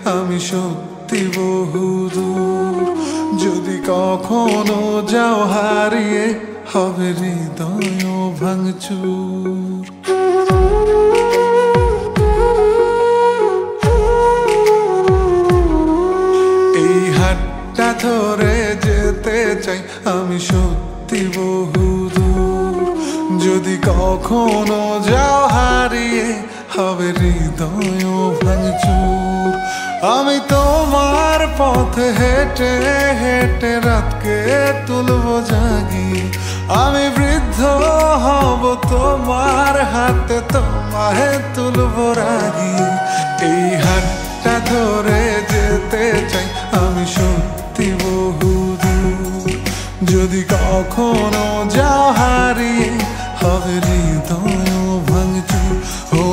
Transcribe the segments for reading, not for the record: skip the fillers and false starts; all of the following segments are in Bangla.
আমি সত্যি বহুদূর। যদি কখনো যাও হারিয়ে হবে হৃদয় ভাঙচুর। এই হাতটা ধরে যেতে চাই আমি সত্যি বহুদূর। যদি কখনো যাও হারিয়ে হবে হৃদয় ভাঙচুর। আমি তোমার পথে হেঁটে হেঁটে রাতকে তুলবো জাগিয়ে। আমি বৃদ্ধ হব তোমার হাতে, তোমায় তুলবো রাগিয়ে। এই হাতটা ধরে যেতে চাই আমি সত্যি বহুদূর। যদি কখনো যাও হারিয়ে হবে হৃদয় ভাঙচুর। ও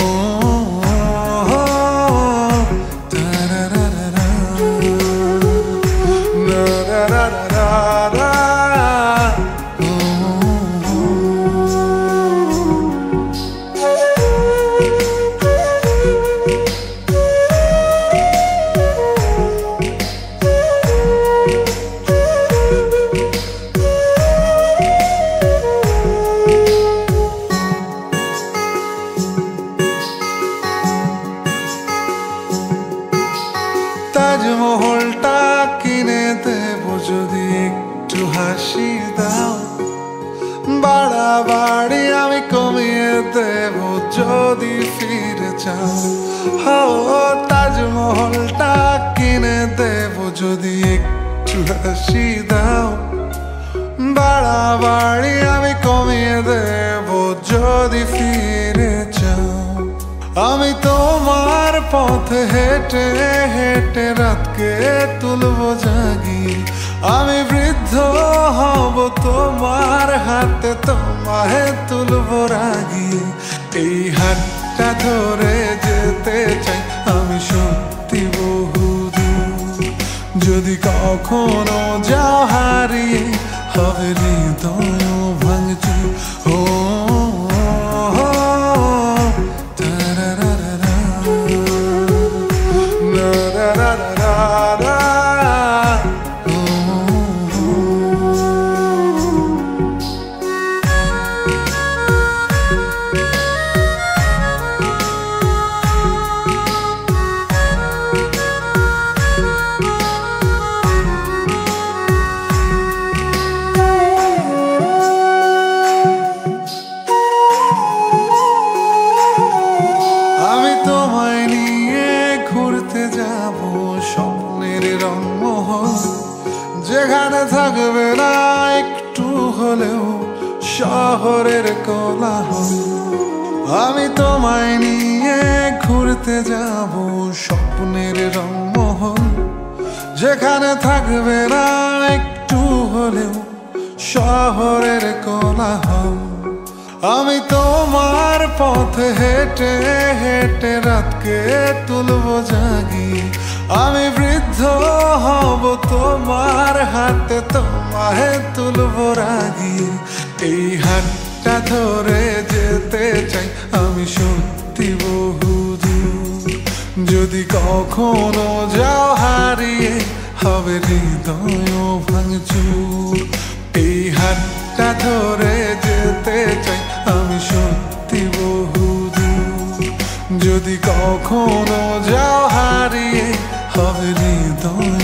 তাজমহলটা কিনে দেব যদি একটু হাসি দাও। বাড়াবাড়ি আমি কমিয়ে দেব যদি ফিরে চাও। ও তাজমহলটা কিনে দেব যদি একটু হাসি দাও। বাড়াবাড়ি আমি কমিয়ে দেব যদি ফিরে চাও। আমি তোমার পথে হেঁটে হেঁটে রাতকে তুলবো জাগিয়ে। আমি বৃদ্ধ হব তোমার হাতে, তোমায় তুলবো রাগিয়ে। এই হাতটা ধরে যেতে চাই আমি সত্যি বহুদূর। যদি কখনো যাও হারিয়ে হবে হৃদয় ভাঙচুর। ও যেখানে থাকবে না একটু হলেও শহরের কোলাহল। আমি তোমায় নিয়ে ঘুরতে যাব স্বপ্নের রংমহল। যেখানে থাকবে না একটু হলেও শহরের কোলাহল। আমি তোমার পথে হেঁটে হেঁটে রাতকে তুলবো জাগিয়ে। আমি বৃদ্ধ হব তোমার হাতে, তোমায় তুলবো রাগিয়ে। এই হাতটা ধরে যেতে চাই আমি সত্যি বহুদূর। যদি কখনো যাও হারিয়ে হবে হৃদয় ভাঙচুর। এই হাতটা ধরে যেতে চাই আমি সত্যি বহুদূর। যদি কখনো যাও হারিয়ে হবে হৃদয়